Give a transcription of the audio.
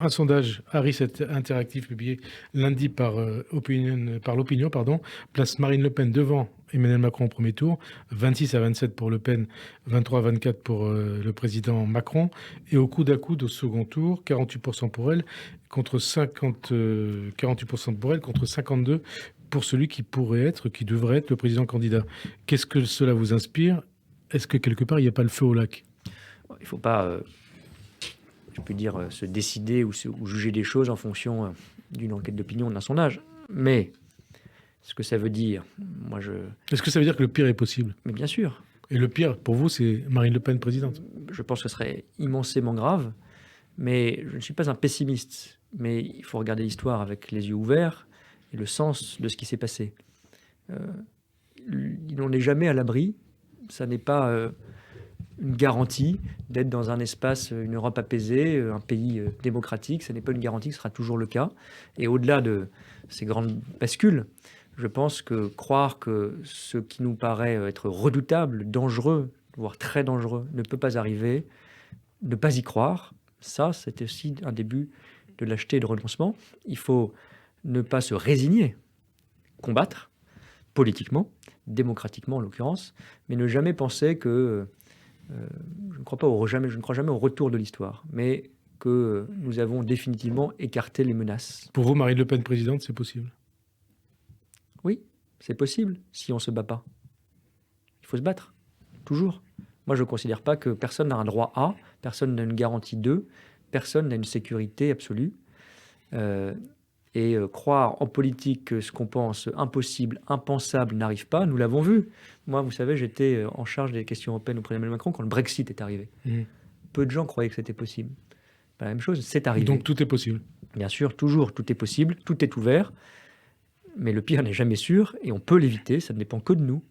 Un sondage Harris Interactive publié lundi par l'Opinion, pardon, place Marine Le Pen devant Emmanuel Macron au premier tour, 26 à 27 pour Le Pen, 23 à 24 pour le président Macron, et au coude à coude au second tour, 48% pour elle, contre 48% pour elle, contre 52 pour celui qui devrait être le président candidat. Qu'est-ce que cela vous inspire? Est-ce que quelque part il n'y a pas le feu au lac? Il ne faut pas, je peux dire, se décider ou juger des choses en fonction d'une enquête d'opinion, d'un sondage. Mais ce que ça veut dire, moi je... Est-ce que ça veut dire que le pire est possible? Mais bien sûr, Et le pire, pour vous, c'est Marine Le Pen présidente? je pense que ce serait immensément grave, mais je ne suis pas un pessimiste. Mais il faut regarder l'histoire avec les yeux ouverts et le sens de ce qui s'est passé. On n'est jamais à l'abri, ça n'est pas une garantie d'être dans un espace, une Europe apaisée, un pays démocratique, ce n'est pas une garantie que ce sera toujours le cas. Et au-delà de ces grandes bascules, je pense que croire que ce qui nous paraît être redoutable, dangereux, voire très dangereux, ne peut pas arriver, ne pas y croire, ça, c'est aussi un début de lâcheté et de renoncement. Il faut ne pas se résigner, combattre politiquement, démocratiquement en l'occurrence, mais ne jamais penser que je ne crois jamais au retour de l'histoire, mais que nous avons définitivement écarté les menaces. Pour vous, Marine Le Pen présidente, c'est possible? Oui, c'est possible si on ne se bat pas. Il faut se battre, toujours. Moi, je ne considère pas que personne n'a un droit à, personne n'a une garantie de, personne n'a une sécurité absolue. Croire en politique que ce qu'on pense impossible, impensable n'arrive pas, nous l'avons vu. Moi, vous savez, j'étais en charge des questions européennes auprès d'Emmanuel Macron quand le Brexit est arrivé. Peu de gens croyaient que c'était possible. Pas la même chose, c'est arrivé. Donc tout est possible. Bien sûr, toujours, tout est possible, tout est ouvert, mais le pire n'est jamais sûr et on peut l'éviter, ça ne dépend que de nous.